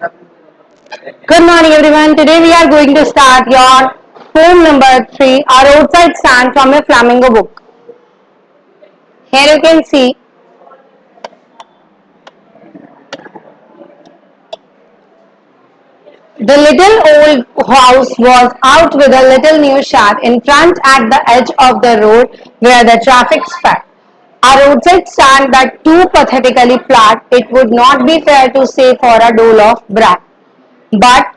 Good morning, everyone. Today we are going to start your poem number 3, Our Roadside Stand from a Flamingo book. Here you can see the little old house was out with a little new shed in front at the edge of the road where the traffic sped. A roadside stand that too pathetically flat, it would not be fair to say for a dole of brat. But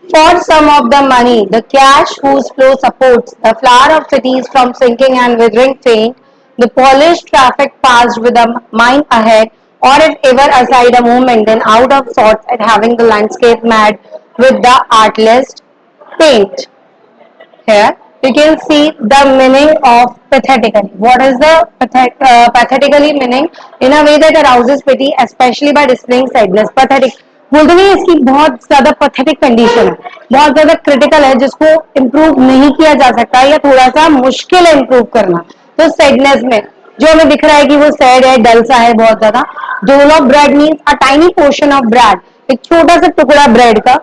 for some of the money, the cash whose flow supports the flower of cities from sinking and withering faint, the polished traffic passed with a mind ahead, or if ever aside a moment, then out of sorts at having the landscape mad with the artless paint. Here you can see the meaning of pathetically. What is the pathetically meaning? In a way that arouses pity, especially by displaying sadness. Pathetic बोलते नहीं, इसकी बहुत ज्यादा pathetic condition है, बहुत ज्यादा critical है, जिसको इम्प्रूव नहीं किया जा सकता या थोड़ा सा मुश्किल है इम्प्रूव करना. तो सैडनेस में जो हमें दिख रहा है कि वो सैड है, डल सा है बहुत ज्यादा. डोल of bread means a tiny portion of bread, एक छोटा सा टुकड़ा ब्रेड का.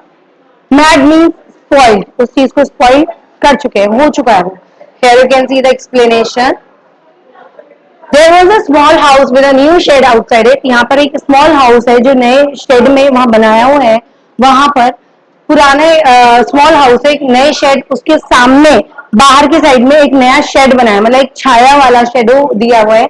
मैड मीन्स स्पॉइल्ड, उस चीज को स्पॉइल कर चुके हैं, हो चुका है वो. Here you can see the explanation. There was a small house with a new shed outside it. यहाँ पर एक small house है जो नए shed में वहां बनाया हुआ है. वहां पर पुराने स्मॉल हाउस है, एक नए शेड उसके सामने बाहर की साइड में एक नया शेड बनाया, मतलब एक छाया वाला शेडो दिया हुआ है.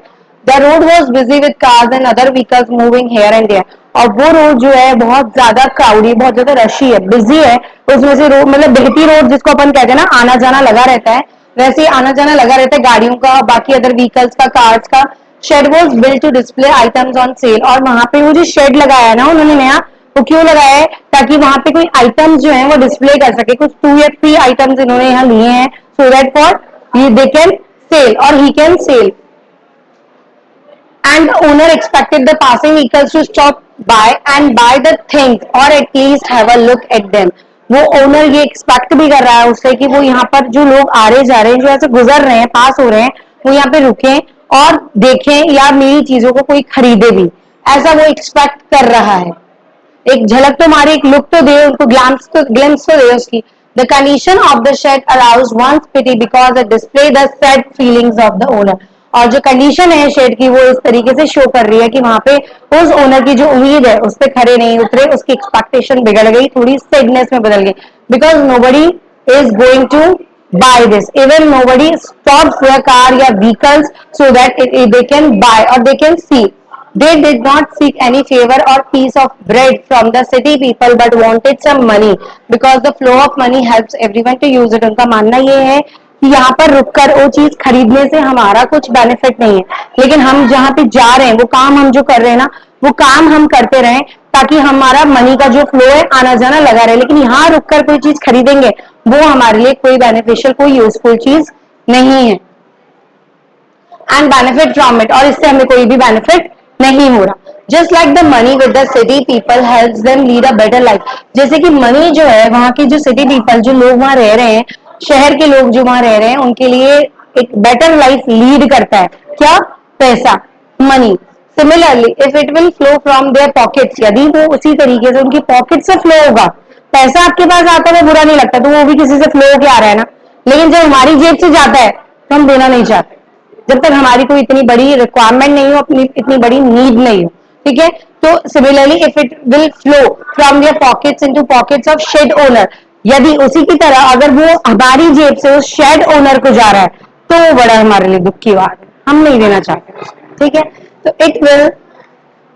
The road was busy with cars and other vehicles moving here and there. और वो रोड जो है बहुत ज्यादा क्राउडी, बहुत ज्यादा रशी है, बिजी है. उसमें से रोड मतलब बहती रोड जिसको अपन कहते हैं ना, आना जाना लगा रहता है, वैसे ही आना जाना लगा रहता है गाड़ियों का, बाकी अदर व्हीकल्स का, कार्स का. Shed was built to display items on sale. और वहां पे वो जो शेड लगाया है ना उन्होंने नया, वो क्यों लगाया है? ताकि वहां पे कोई आइटम्स जो है वो डिस्प्ले कर सके. कुछ 2 या 3 आइटम्स इन्होंने यहाँ लिए हैं, so that for they can sell और he can sell. And the owner expected the passing vehicles to stop by and buy the things or at least have a look at them. वो owner ये expect भी कर रहा है उससे कि वो यहाँ पर जो लोग आ रहे जा रहे हैं, जो ऐसे गुजर रहे हैं, पास हो रहे हैं, वो यहाँ पे रुकें और देखें या मेरी चीजों को कोई खरीदे भी, ऐसा वो एक्सपेक्ट कर रहा है. एक झलक तो मारे, एक लुक तो दे उनको, ग्लिम्स तो दे उसकी. The condition of the shed allows one's pity because it display the sad feelings of the owner. और जो कंडीशन है शेड की वो इस तरीके से शो कर रही है कि वहां पे उस ओनर की जो उम्मीद है उस पर खरे नहीं उतरे, उसकी एक्सपेक्टेशन बिगड़ गई, थोड़ी सैडनेस में बदल गई. Because nobody is going to buy this, even nobody stops their car या vehicles so that they can buy or they can see. They did not seek any favor or piece of bread from the city people but wanted some money because the flow of money helps everyone to use it. उनका मानना ये है कि यहाँ पर रुककर वो चीज खरीदने से हमारा कुछ बेनिफिट नहीं है, लेकिन हम जहाँ पे जा रहे हैं वो काम हम जो कर रहे हैं ना, वो काम हम करते रहें ताकि हमारा मनी का जो फ्लो है आना जाना लगा रहे. लेकिन यहाँ रुककर कोई चीज खरीदेंगे वो हमारे लिए कोई बेनिफिशियल, कोई यूजफुल चीज नहीं है. एंड बेनिफिट फ्रॉम इट, और इससे हमें कोई भी बेनिफिट नहीं हो रहा. Just like the money with the city people helps them lead a better life. जैसे कि मनी जो है वहां के जो सिटी पीपल, जो लोग वहां रह रहे हैं, शहर के लोग जो वहां रह रहे हैं, उनके लिए एक बेटर लाइफ लीड करता है. क्या? पैसा, money. Similarly if it will flow from their pockets, यदि वो उसी तरीके से उनकी पॉकेट से फ्लो होगा, पैसा आपके पास आता है वो बुरा नहीं लगता, तो वो भी किसी से फ्लो होके आ रहा है ना. लेकिन जब हमारी जेब से जाता है तो हम देना नहीं चाहते, जब तक हमारी कोई इतनी बड़ी रिक्वायरमेंट नहीं हो, अपनी इतनी बड़ी नीड नहीं हो. ठीक है. तो similarly if it will flow from their pockets into pockets of shed owner, यदि उसी की तरह अगर वो हमारी जेब से उस शेड ओनर को जा रहा है तो वो बड़ा हमारे लिए दुख की बात है, हम नहीं देना चाहते. ठीक है. तो it will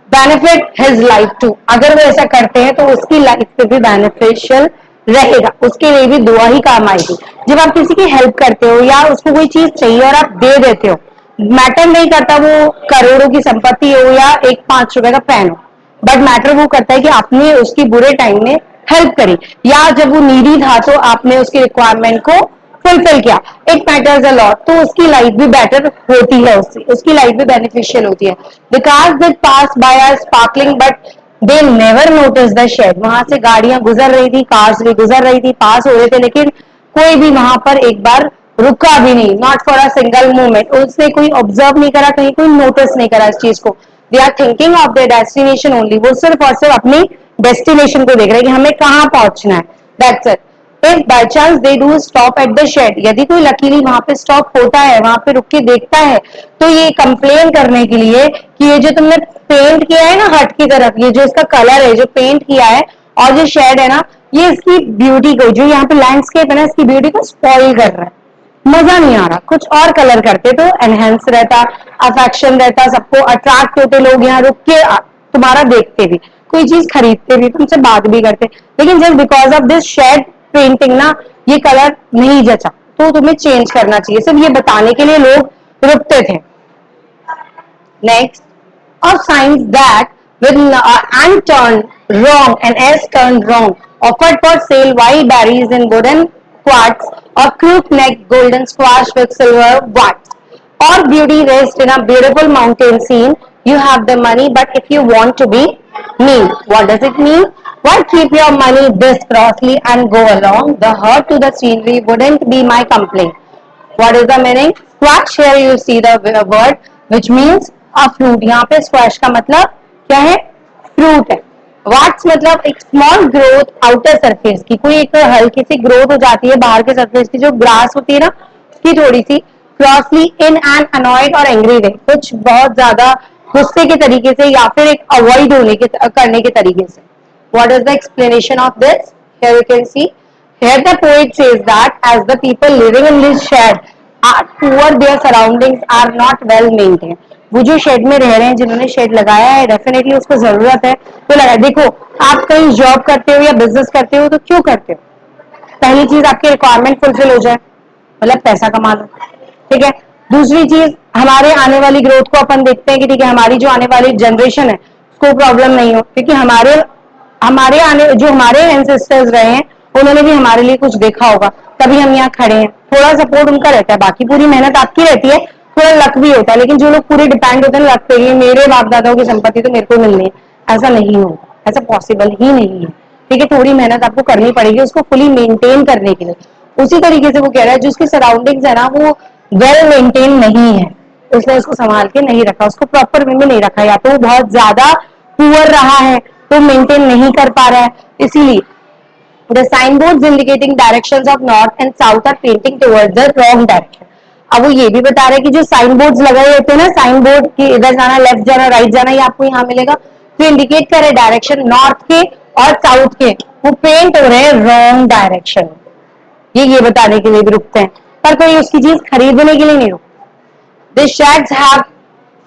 benefit his life too. अगर वो ऐसा करते हैं तो उसकी लाइफ पे भी बेनिफिशियल रहेगा, उसके लिए भी दुआ ही काम आएगी. जब आप किसी की हेल्प करते हो या उसको कोई चीज चाहिए और आप दे देते हो, मैटर नहीं करता वो करोड़ों की संपत्ति हो या एक 5 रुपए का पेन हो, बट मैटर वो करता है कि आपने उसकी बुरे टाइम में हेल्प करी, या जब वो नीडी था तो आपने उसकी रिक्वायरमेंट को फुलफिल किया. It matters a lot. तो उसकी लाइफ भी बेटर होती है, उसकी लाइफ भी बेनिफिशियल होती है. The cars that pass by are sparkling but they never notice the shed. वहां से गाड़ियां गुजर रही थी, कार्स भी गुजर रही थी, पास हो रहे थे, लेकिन कोई भी वहां पर एक बार रुका भी नहीं. Not for a single moment. उसने कोई ऑब्जर्व नहीं करा, कहीं कोई नोटिस नहीं करा इस चीज को. They are thinking of their destination only, वो सिर्फ और सिर्फ अपनी डेस्टिनेशन को देख रहे हैं कि हमें कहाँ पहुंचना है, that's it. If by chance they do stop at the shed, यदि कोई लकीली वहां पे स्टॉप होता है, वहां पे रुक के देखता है, तो ये कंप्लेन करने के लिए कि ये जो तुमने पेंट किया है ना हट की तरफ, ये जो इसका कलर है जो पेंट किया है और जो शेड है ना, ये इसकी ब्यूटी को, जो यहाँ पे लैंडस्केप है ना, इसकी ब्यूटी को स्पॉइल कर रहा है, मजा नहीं आ रहा, कुछ और कलर करते तो एनहेंस रहता, अफेक्शन रहता, सबको अट्रैक्ट होते, लोग यहाँ रुक के तुम्हारा देखते भी, कोई चीज खरीदते भी, तुमसे बात भी करते. लेकिन just because of this shed painting ना, ये कलर नहीं जचा, तो तुम्हें चेंज करना चाहिए, सिर्फ ये बताने के लिए लोग रुकते थे. Next, of signs that with and turned wrong and s turned wrong, offered for sale wild berries in wooden quartz or crook neck golden squash with silver wax. Or beauty rest in a beautiful mountain scene. You have the money, but if you want to be mean, what does it mean? Why keep your money this crossly and go along? The hurt to the scenery wouldn't be my complaint. What is the meaning? Squash, here you see the word which means a fruit. यहाँ पे squash का मतलब क्या है? Fruit है. Wax मतलब एक small growth outer surface की, कोई एक हल्की सी growth हो जाती है बाहर के surface की, जो grass होती है ना, उसकी थोड़ी सी crossly in an annoyed और angry way, कुछ बहुत ज्यादा गुस्से के तरीके से या फिर एक avoid होने के करने के तरीके से. What is the explanation of this? Here you can see. Here the poet says that as the people living in this shed are poor, their surroundings are not well maintained. वो जो shade में रह रहे हैं, जिन्होंने shade लगाया है, definitely उसको जरूरत है तो लगा. देखो, आप कहीं जॉब करते हो या बिजनेस करते हो तो क्यों करते हो? पहली चीज आपकी रिक्वायरमेंट फुलफिल हो जाए, मतलब पैसा कमा लो, ठीक है. दूसरी चीज, हमारे आने वाली ग्रोथ को अपन देखते हैं कि ठीक है, हमारी जो आने वाली जनरेशन है उसको प्रॉब्लम नहीं हो, क्योंकि हमारे हमारे आने जो हमारे एंसेस्टर्स रहे हैं उन्होंने भी हमारे लिए कुछ देखा होगा, तभी हम यहाँ खड़े हैं. थोड़ा सपोर्ट उनका रहता है, बाकी पूरी मेहनत आपकी रहती है, थोड़ा लक भी होता है, लेकिन जो लोग पूरे डिपेंड होते हैं लक पे, ये मेरे बाप दादाओं की संपत्ति तो मेरे को मिलनी है, ऐसा नहीं होगा, ऐसा पॉसिबल ही नहीं है. ठीक है, थोड़ी मेहनत आपको करनी पड़ेगी उसको फुली मेंटेन करने के लिए. उसी तरीके से वो कह रहा है, जो उसकी सराउंडिंग्स है ना, वो वेल मेंटेन नहीं है, उसने उसको संभाल के नहीं रखा, उसको प्रॉपर वे में नहीं रखा, या तो वो बहुत ज्यादा पुअर रहा है तो मेंटेन नहीं कर पा रहा है. इसीलिए the signboards indicating directions of north and south are painting towards the wrong direction. अब वो ये भी बता रहे हैं कि जो साइन बोर्ड्स लगाए होते हैं ना, साइन बोर्ड की इधर जाना, लेफ्ट जाना, राइट जाना, ये आपको यहाँ मिलेगा, तो इंडिकेट करे डायरेक्शन नॉर्थ के और साउथ के, वो पेंट हो रहे हैं रॉन्ग डायरेक्शन. ये बताने के लिए भी रुकते हैं, पर कोई उसकी चीज खरीदने के लिए नहीं रुकते. The sheds have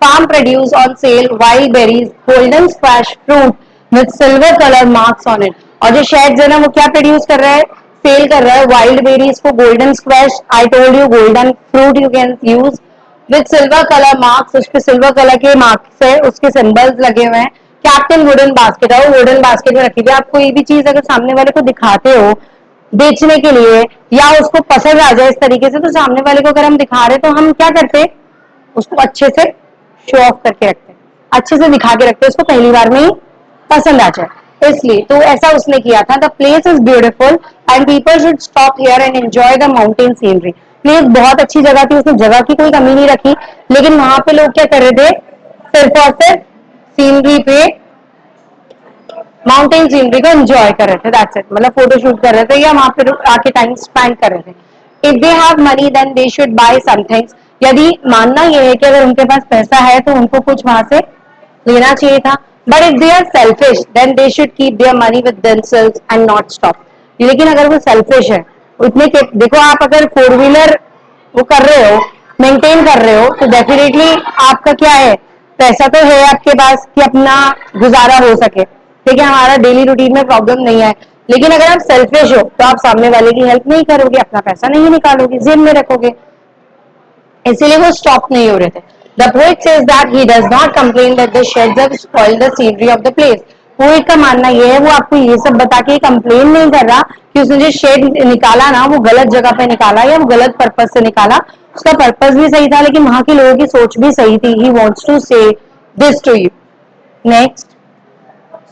farm produce on sale, wild berries, golden squash fruit with silver color marks on it. और जो sheds है ना, वो क्या प्रोड्यूस कर रहा है? सेल कर रहा है वाइल्ड बेरीज को, golden squash, I told you golden fruit you can use with silver colour marks, उस पे सिल्वर कलर के मार्क्स है, उसके सिंबल्स लगे हुए हैं. कैप्टन वुडन बास्केट है, वो वुडन बास्केट में रखी हुई है. आप कोई भी चीज अगर सामने वाले को दिखाते हो बेचने के लिए या उसको पसंद आ जाए इस तरीके से, तो सामने वाले को अगर हम दिखा रहे तो हम क्या करते हैं? उसको अच्छे से शो ऑफ करके रखते हैं, अच्छे से दिखा के रखते हैं, उसको पहली बार में ही पसंद आ जाए, इसलिए. तो ऐसा उसने किया था. The place is beautiful and people should stop here and enjoy the mountain scenery. Place बहुत अच्छी जगह थी, उसने जगह की कोई कमी नहीं रखी, लेकिन वहां पे लोग क्या कर रहे थे? सिर्फ और सिर्फ सीनरी पे, माउंटेन सीनरी को एंजॉय कर रहे थे, दैट्स इट. मतलब फोटो शूट कर रहे थे या वहां पे आके टाइम स्पेंड कर रहे थे. If they have money then they should buy something. यदि मानना यह है कि अगर उनके पास पैसा है तो उनको कुछ वहां से लेना चाहिए था. But if they are selfish then they should keep their money with themselves and not stop. लेकिन अगर वो सेल्फिश है, उतने के देखो, आप अगर 4 व्हीलर वो कर रहे हो, मेंटेन कर रहे हो, तो डेफिनेटली आपका क्या है? पैसा तो है आपके पास कि अपना गुजारा हो सके, ठीक है, हमारा डेली रूटीन में प्रॉब्लम नहीं है. लेकिन अगर आप सेल्फिश हो तो आप सामने वाले की हेल्प नहीं करोगे, अपना पैसा नहीं निकालोगे, जेब में रखोगे, इसीलिए वो स्टॉप नहीं हो रहे थे. The poet says that he does not complain that the shades have spoiled the scenery of the place. Poet का मानना ये है, वो आपको ये सब बता के कंप्लेन नहीं कर रहा कि उसने जो शेड निकाला ना, वो गलत जगह पे निकाला या वो गलत पर्पज से निकाला. उसका पर्पज भी सही था, लेकिन वहां के लोगों की सोच भी सही थी. He wants to say this to you. Next,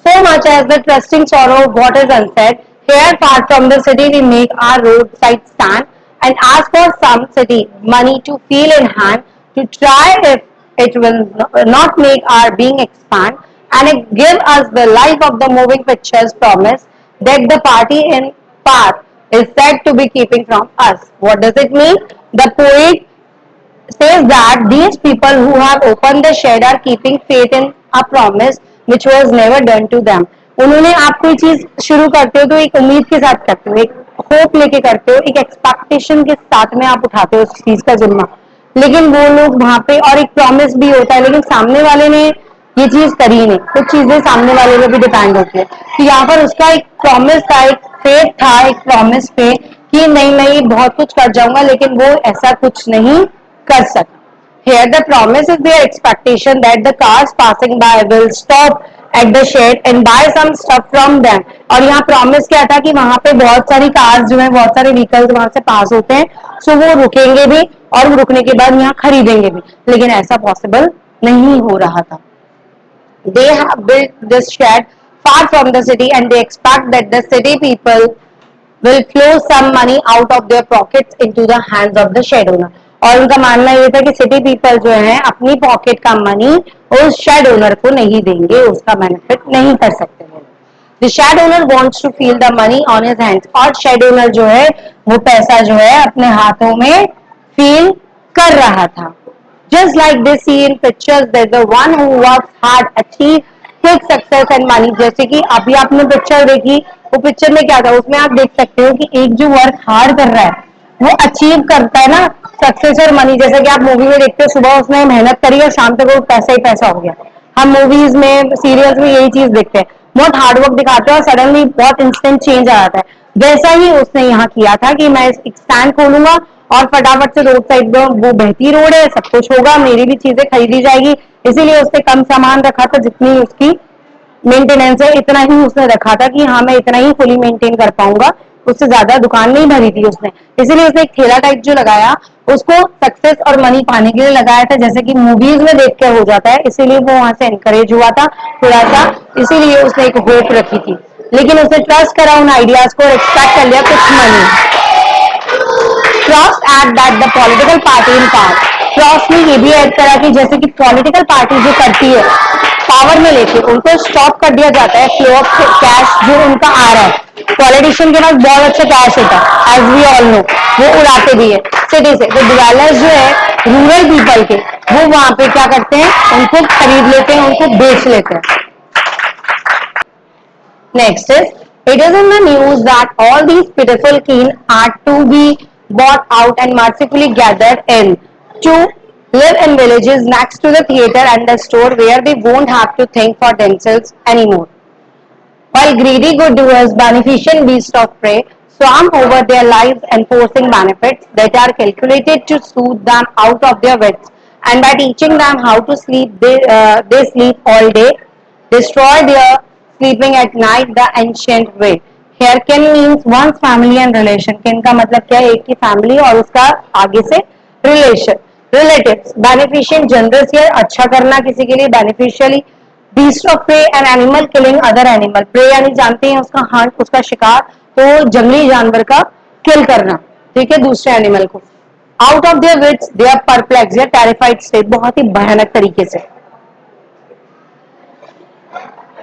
so much as the trusting sorrow of what is unsaid. Here, far from the city, we make our roadside stand and ask for some city money to feel in hand to try if it will not make our being expand, and it give us the life of the moving pictures promise that the party in path is said to be keeping from us. What does it mean? The poet says that these people who have opened the shed are keeping faith in a promise which was never done to them. उन्होंने आप कोई चीज शुरू करते हो तो एक उम्मीद के साथ करते हो, एक होप लेके करते हो, एक एक्सपेक्टेशन के साथ में आप उठाते हो उस चीज का जिम्मा, लेकिन वो लोग वहां पे और एक प्रॉमिस भी होता है लेकिन सामने वाले ने ये चीज करी नहीं, कुछ चीजें सामने वाले पे भी डिपेंड होती है, तो यहाँ पर उसका एक प्रॉमिस था, एक फेथ था एक प्रॉमिस पे कि नहीं मैं बहुत कुछ कर जाऊंगा, लेकिन वो ऐसा कुछ नहीं कर सका. Here the promise is their expectation that the cars passing by will stop at the shed and buy some stuff from them. और यहाँ promise क्या था कि वहां पे बहुत सारी cars जो है, बहुत सारे vehicles वहां से pass होते हैं, so वो रुकेंगे भी और वो रुकने के बाद यहाँ खरीदेंगे भी, लेकिन ऐसा possible नहीं हो रहा था. They have built this shed far from the city and they expect that the city people will flow some money out of their pockets into the hands of the shed owner. और उनका मानना ये था कि city people जो है अपनी pocket का मनी उस शेड ओनर को नहीं देंगे, उसका बेनिफिट नहीं कर सकते वो. The shed owner wants to feel the money on his hands, और शेड ओनर जो है वो पैसा जो है अपने हाथों में फील कर रहा था. Just like they see in pictures that the one who works hard achieve quick success and money. जैसे कि अभी आपने पिक्चर देखी, वो पिक्चर में क्या था, उसमें आप देख सकते हो कि एक जो वर्क हार्ड कर रहा है वो अचीव करता है ना सक्सेस और मनी. जैसे कि आप मूवी में देखते हो सुबह उसने मेहनत करी और शाम तक वो पैसा ही पैसा हो गया. हम मूवीज में सीरियल्स में यही चीज देखते हैं, बहुत हार्डवर्क दिखाते हैं और सडनली बहुत इंस्टेंट चेंज आ जाता है. वैसा ही उसने यहाँ किया था कि मैं एक स्टैंड खोलूंगा और फटाफट से रोड साइड में, वो बहती रोड है, सब कुछ होगा, मेरी भी चीजें खरीदी जाएगी, इसीलिए उसने कम सामान रखा था, जितनी उसकी मेंटेनेंस है इतना ही उसने रखा था कि हाँ मैं इतना ही फुली मेंटेन कर पाऊंगा, उससे ज्यादा दुकान नहीं भरी थी उसने. इसीलिए उसने एक ठेला टाइप जो लगाया उसको सक्सेस और मनी पाने के लिए लगाया था, जैसे कि मूवीज में देख के हो जाता है, इसीलिए वो वहां से एनकरेज हुआ था थोड़ा सा, इसीलिए उसने एक होप रखी थी, लेकिन उसने ट्रस्ट करा उन आइडियाज को, एक्सपेक्ट कर लिया कुछ money. Cross aid that the political party in power. Cross में ये भी ऐड करा कि जैसे कि पॉलिटिकल पार्टी जो करती है पावर में लेके उनको स्टॉप कर दिया जाता है फ्लो ऑफ कैश जो उनका आ रहा है. पॉलिटिशियन के पास बहुत अच्छा कैश होता है एज वी ऑल नो, वो उड़ाते भी है सिटी से. तो डिवेलपर्स जो है रूरल पीपल के, वो वहां पे क्या करते हैं, उनको खरीद लेते हैं, उनको बेच लेते हैं. Next is, it is in the news that all these pitiful keen are to be bought out and mercifully gathered in to live in villages next to the theatre and the store where they won't have to think for themselves anymore. While greedy good doers, beneficent beasts of prey, swarm over their lives enforcing benefits that are calculated to soothe them out of their wits, and by teaching them how to sleep, they sleep all day, destroy their sleeping at night the ancient way. Here kin means one's family and relation. Kin का मतलब क्या है, एक की family और उसका आगे से relation, relatives. Beneficent, generous या अच्छा करना किसी के लिए, beneficially. Beast of prey an animal killing other animal. Prey यानी जानते हैं उसका हंट, उसका शिकार, तो जंगली जानवर का किल करना, ठीक है, दूसरे एनिमल को. Out of their wits they are perplex या टेरिफाइड स्टेट, बहुत ही भयानक तरीके से.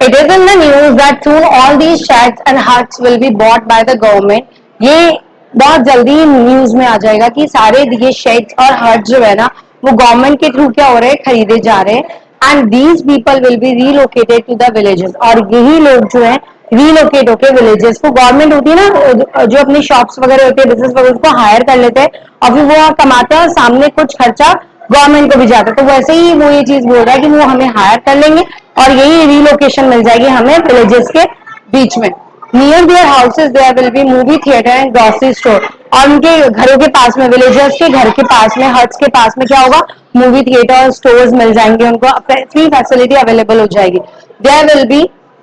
It is in the news that soon all these sheds and huts will be bought by the government. ये बहुत जल्दी न्यूज में आ जाएगा कि सारे ये शेड्स और हट जो है ना वो गवर्नमेंट के थ्रू क्या हो रहे हैं, खरीदे जा रहे हैं. And these people will be relocated to the villages, और यही लोग जो है रीलोकेट होके विलेजेस को, गवर्नमेंट होती है ना जो अपनी शॉप्स वगैरह होती है, बिजनेस वगैरह, उसको हायर कर लेते हैं और फिर वो कमाते हैं और सामने कुछ खर्चा गवर्नमेंट को भी जाता है. तो वैसे ही वो ये चीज बोल रहा है कि वो हमें हायर कर लेंगे और यही रीलोकेशन मिल जाएगी हमें विलेजेस के बीच में. Near their houses there will be movie theatre and grocery store, और उनके घरों के पास में, विलेजर्स के घर के पास में, हट्स के पास में क्या होगा, मूवी थिएटर और स्टोर्स मिल जाएंगे, उनको फ्री फैसिलिटी अवेलेबल हो जाएगी. There will be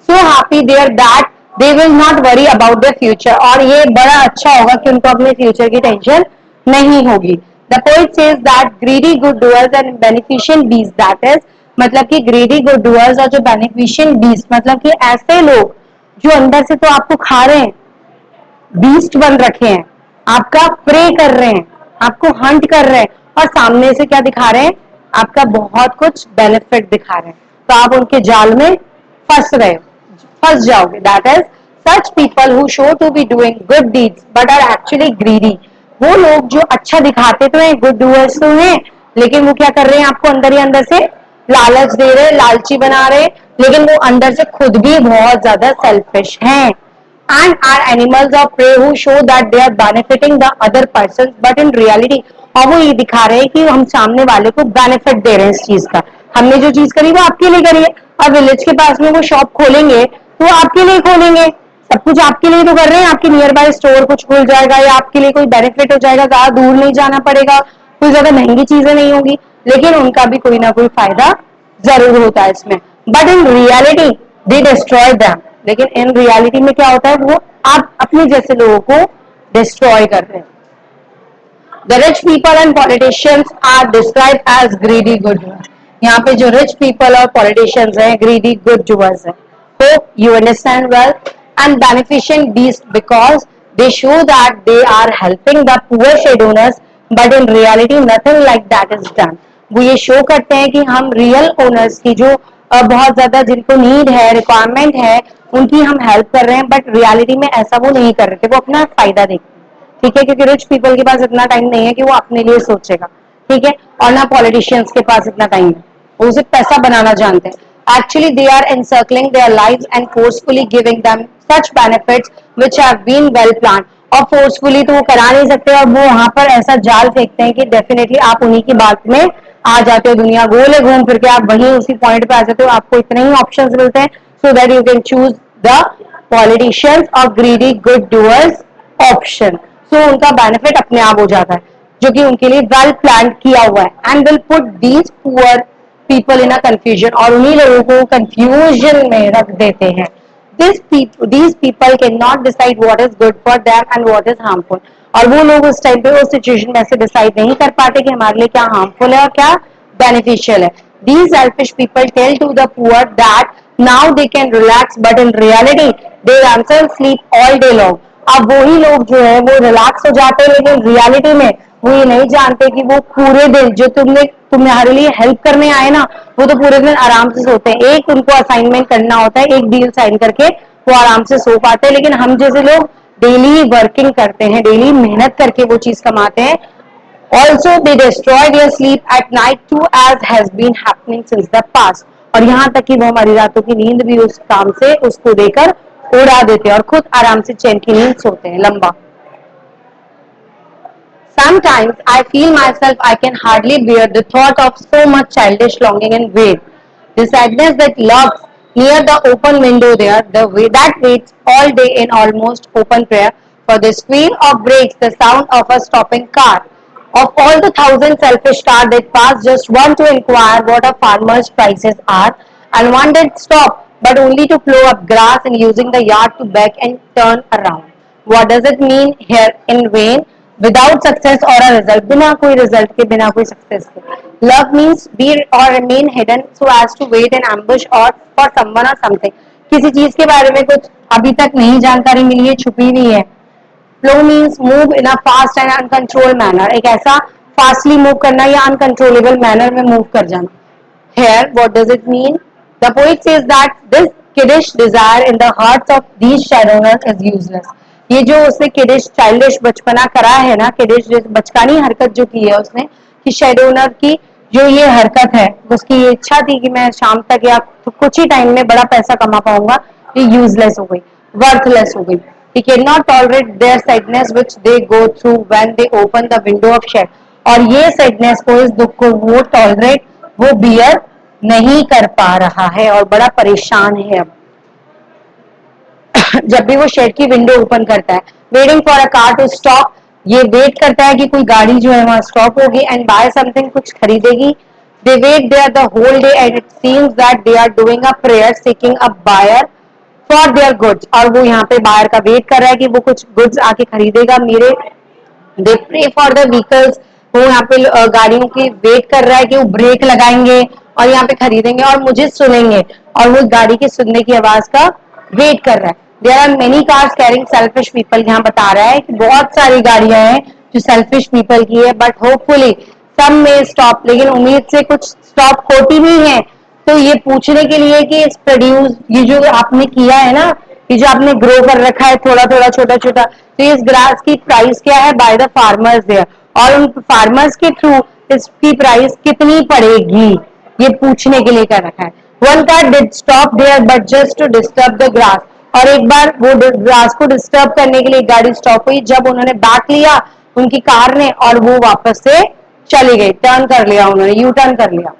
so happy there that they will not worry about their future, और ये बड़ा अच्छा होगा कि उनको अपने फ्यूचर की टेंशन नहीं होगी. The poet says that greedy good doers and beneficent beasts, that is मतलब कि greedy good doers और जो beneficent beasts मतलब कि ऐसे लोग जो अंदर से तो आपको खा रहे हैं, बीस्ट बन रखे हैं, आपका प्रे कर रहे हैं, आपको हंट कर रहे हैं और सामने से क्या दिखा रहे हैं, आपका बहुत कुछ बेनिफिट दिखा रहे हैं, तो आप उनके जाल में फंस जाओगे. That is such people who show to be doing good deeds but are actually greedy. वो लोग जो अच्छा दिखाते तो हैं, गुड डूअर्स तो हैं, लेकिन वो क्या कर रहे हैं, आपको अंदर ही अंदर से लालच दे रहे, लालची बना रहे, लेकिन वो अंदर से खुद भी बहुत ज्यादा सेल्फिश हैं. And are animals of prey who show that they are benefiting the other persons, but in reality, और वो ये दिखा रहे हैं कि हम सामने वाले को बेनिफिट दे रहे हैं इस चीज का. हमने जो चीज करी वो आपके लिए करी है. अब विलेज के पास में वो शॉप खोलेंगे तो वो आपके लिए खोलेंगे, सब कुछ आपके लिए तो कर रहे हैं. आपके नियर बाय स्टोर कुछ खुल जाएगा या आपके लिए कोई बेनिफिट हो जाएगा, ज्यादा दूर नहीं जाना पड़ेगा, कोई ज्यादा महंगी चीजें नहीं होगी, लेकिन उनका भी कोई ना कोई फायदा जरूर होता है इसमें. But in reality they destroy them. लेकिन इन रियलिटी में क्या होता है, वो आप अपने जैसे लोगों को डिस्ट्रॉय कर रहे हैं. The rich people and politicians are describe as greedy good doers. यहाँ पे जो रिच पीपल और पॉलिटिशियंस हैं, ग्रीडी गुड डूअर्स हैं. Hope you understand well. And beneficent beast because they show that they are helping the poor shed owners, but in reality nothing like that is done. वो ये show करते हैं कि हम real owners की जो बहुत ज्यादा जिनको नीड है, रिक्वायरमेंट है, उनकी हम हेल्प कर रहे हैं, बट रियलिटी में ऐसा वो नहीं कर रहे थे, वो अपना फायदा देखते हैं. ठीक है, क्योंकि रिच पीपल के पास इतना टाइम नहीं है कि वो अपने लिए सोचेगा. ठीक है, और ना पॉलिटिशियंस के पास इतना टाइम है, वो सिर्फ पैसा बनाना जानते हैं. Actually, they are encircling their lives and forcefully giving them such benefits which have been well planned. और फोर्सफुली तो वो करा नहीं सकते, और वो वहां पर ऐसा जाल फेंकते हैं कि डेफिनेटली आप उन्हीं की बात में आ जाते हो. दुनिया गोल है, घूम फिर के आप वहीं उसी पॉइंट पे आ जाते हो. आपको इतने ही ऑप्शंस मिलते हैं so that you can choose the politicians और ग्रीडी गुड डूअर्स ऑप्शन. सो उनका बेनिफिट अपने आप हो जाता है, जो कि उनके लिए वेल प्लान किया हुआ है. And will put these poor people in a confusion, और उन्हीं लोगों को कंफ्यूजन में रख देते हैं. these people cannot decide what is good for them and what is harmful. और वो लोग उस टाइम पे उस सिचुएशन में ऐसे डिसाइड नहीं कर पाते कि हमारे लिए क्या हार्मफुल है और क्या बेनिफिशियल है. These selfish people tell to the poor that now they can relax, but in reality they themselves sleep all day long. अब वही लोग जो है वो रिलैक्स हो जाते हैं, लेकिन रियलिटी में वो ये नहीं जानते कि वो पूरे दिन जो तुम्हारे लिए हेल्प करने आए ना, वो तो पूरे दिन आराम से सोते हैं. एक उनको असाइनमेंट करना होता है, एक डील साइन करके वो आराम से सो पाते हैं. लेकिन हम जैसे लोग डेली वर्किंग करते हैं, डेली मेहनत करके वो चीज कमाते हैं. Also they destroy their sleep at night too as has been happening since the past. और यहाँ तक कि वो हमारी रातों की नींद भी उस काम से उसको देकर उड़ा देते हैं और खुद आराम से चैन की नींद सोते हैं लंबा. Sometimes I feel myself I can hardly bear the thought of so much childish longing and wait. The sadness that lurks near the open window there, the way that waits all day in almost open prayer for the squeal of brakes, the sound of a stopping car. Of all the thousand selfish cars that pass, just one to inquire what a farmer's prices are, and one that stop, but only to plow up grass and using the yard to beg and turn around. What does it mean here in vain? Without success or a result, बिना कोई result के, बिना कोई success के. Love means be or remain hidden so as to wait in ambush or for someone or something. किसी चीज के बारे में कुछ अभी तक नहीं जानकारी मिली है, छुपी हुई है. Flow means move in a fast and uncontrolled manner. एक ऐसा फास्टली मूव करना या अनकंट्रोलेबल मैनर में मूव कर जाना. Here, what does it mean? The poet says that this kiddish desire in the hearts of these shadowrunners is useless. ये जो उसने किडिश चाइल्डिश बचपना करा है ना, किडिश बचकानी हरकत जो की है उसने, कि शेडोनर की जो ये हरकत है, उसकी ये इच्छा थी कि मैं शाम तक या तो कुछ ही टाइम में बड़ा पैसा कमा पाऊंगा, ये यूजलेस हो गई, वर्थलेस हो गई. He cannot tolerate their sadness which they go through when they open the window of shed. और ये सैडनेस को, इस दुख को वो टॉलरेट, वो बियर नहीं कर पा रहा है और बड़ा परेशान है. अब जब भी वो शेड की विंडो ओपन करता है, waiting for a car to stop, ये वेट करता है कि कोई गाड़ी जो है वहां स्टॉप होगी एंड बाय समथिंग, कुछ खरीदेगी. They wait there the whole day and it seems that they are doing a prayer seeking a buyer for their goods. और वो यहाँ पे बायर का वेट कर रहा है कि वो कुछ गुड्स आके खरीदेगा मेरे. दे प्रे फॉर द व्हीकल्स, वो यहाँ पे गाड़ियों की वेट कर रहा है कि वो ब्रेक लगाएंगे और यहाँ पे खरीदेंगे और मुझे सुनेंगे, और वो गाड़ी की सुनने की आवाज का वेट कर रहा है. There are many cars carrying selfish people. यहाँ बता रहा है कि बहुत सारी गाड़ियां हैं जो सेल्फिश पीपल की है, बट होपफुली सब में स्टॉप, लेकिन उम्मीद से कुछ स्टॉप होती नहीं है। तो ये पूछने के लिए कि इस प्रोड्यूस, ये जो आपने किया है ना, ये जो आपने ग्रो कर रखा है थोड़ा थोड़ा छोटा छोटा, तो इस ग्रास की प्राइस क्या है बाय द फार्मर्स देयर, और उन फार्मर्स के थ्रू इसकी प्राइस कितनी पड़ेगी, ये पूछने के लिए कर रखा है। One car did stop there but just to disturb the grass, और एक बार वो ग्रास को डिस्टर्ब करने के लिए गाड़ी स्टॉप हुई, जब उन्होंने बैक लिया उनकी कार ने और वो वापस से चली गई, टर्न कर लिया उन्होंने, यू टर्न कर लिया।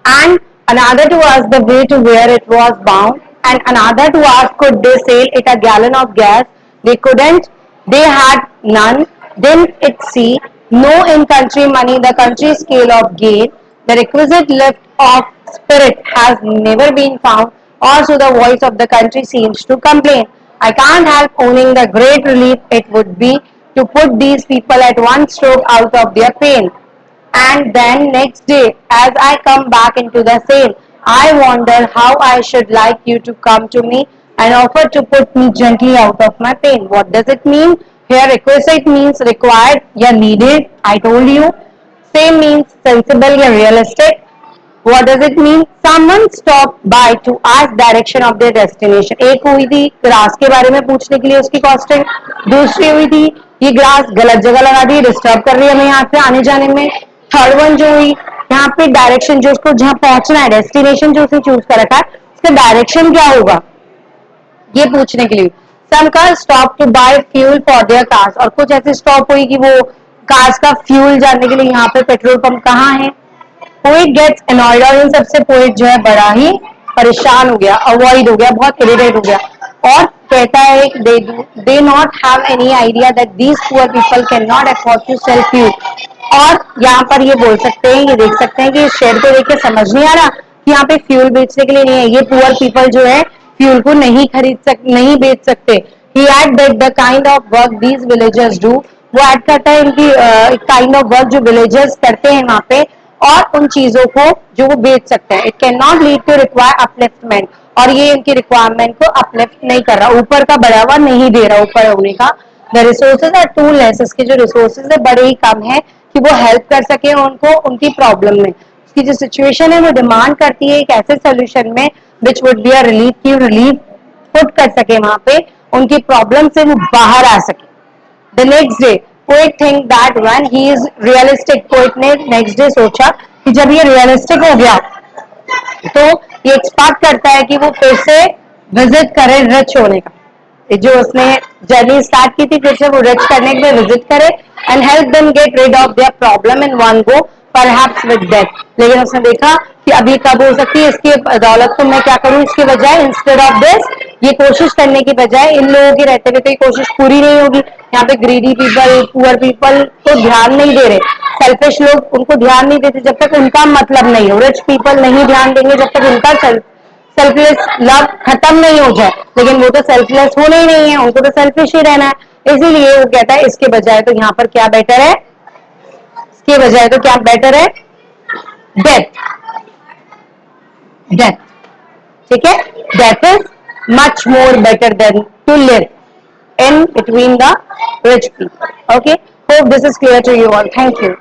And another to ask the way to where it was bound, and another to ask could they sail it a gallon of gas. They couldn't, they had none. Then it see no in country money the country scale of gain. The requisite lift of spirit has never been found, or so the voice of the country seems to complain. I can't help owning the great relief it would be to put these people at one stroke out of their pain. And then next day, as I come back into the sale, I wonder how I should like you to come to me and offer to put me gently out of my pain. What does it mean? Here requisite means required या needed. I told you. Same means sensible या realistic. What does it mean? Someone stopped by to ask direction of their destination. एक हुई थी grass के बारे में पूछने के लिए उसकी कॉस्टिंग, दूसरी हुई थी ये ग्रास गलत जगह लगा दी, डिस्टर्ब कर रही है हमें यहाँ पे आने जाने में। थर्ड वन जो हुई यहाँ पे डायरेक्शन, जो उसको जहाँ पहुंचना है, डेस्टिनेशन जो उसने चूज कर रखा है, उसका डायरेक्शन क्या होगा ये पूछने के लिए। Some car stop to buy fuel for their cars, और कुछ ऐसे स्टॉप हुई कि वो कार्स का फ्यूल जानने के लिए यहाँ पे पेट्रोल पंप कहाँ है। पोइट गेट्स अनॉयड, और इन सबसे पोइट जो है बड़ा ही परेशान हो गया, अवॉइड हो गया, बहुत इरिटेट हो गया, और कहता है they not have any idea that these poor people can not afford to sell fuel. और यहाँ पर ये बोल सकते हैं, ये देख सकते हैं कि इस शेर को देख के समझ नहीं आ रहा कि यहाँ पे फ्यूल बेचने के लिए नहीं है, ये पुअर पीपल जो है फ्यूल को नहीं बेच सकते। He add that the kind of work these villagers do, वो ऐड करता है इनकी काइंड ऑफ वर्क जो विलेजर्स करते हैं वहां पे, और उन चीजों को जो वो बेच सकते हैं। It can not lead to require upliftment, और ये इनकी रिक्वायरमेंट को अपलिफ्ट नहीं कर रहा, ऊपर का बढ़ावा नहीं दे रहा ऊपर होने का। The resources are too less, इसके जो रिसोर्सेज है बड़े ही कम है कि वो हेल्प कर सके उनको उनकी प्रॉब्लम में। उसकी जो सिचुएशन है वो डिमांड करती है एक ऐसे सोल्यूशन में which would be a relief, की रिलीफ पुट कर सके वहां पे, उनकी प्रॉब्लम से वो बाहर आ सके। The next day, poet think that when he is realistic, poet ने next day सोचा कि जब ये realistic हो गया तो ये एक्सपेक्ट करता है कि वो फिर से विजिट करे रिच होने का, जो उसने जर्नी स्टार्ट की थी फिर से वो रिच करने के लिए विजिट करे, and help them get rid of their problem in one go perhaps with death. लेकिन उसने देखा कि अभी कब हो सकती है इसकी दौलत, तो मैं क्या करूं इसके बजाय, इंस्टेड ऑफ दिस, ये कोशिश करने की बजाय इन लोगों की रहते हुए तो ये कोशिश पूरी नहीं होगी। यहाँ पे ग्रीडी पीपल, पुअर पीपल को ध्यान नहीं दे रहे, सेल्फिश लोग उनको ध्यान नहीं देते जब तक उनका मतलब नहीं हो, रिच पीपल नहीं ध्यान देंगे जब तक उनका सेल्फलेस लव खत्म नहीं हो जाए, लेकिन वो तो सेल्फलेस होने ही नहीं है, उनको तो सेल्फिश ही रहना है। इसीलिए वो कहता है इसके बजाय तो यहाँ पर क्या बेटर है, इसके बजाय तो क्या बेटर है, डेथ, डेथ, ठीक है, death is much more better than to live in between the rich people. Okay, hope this is clear to you all. Thank you.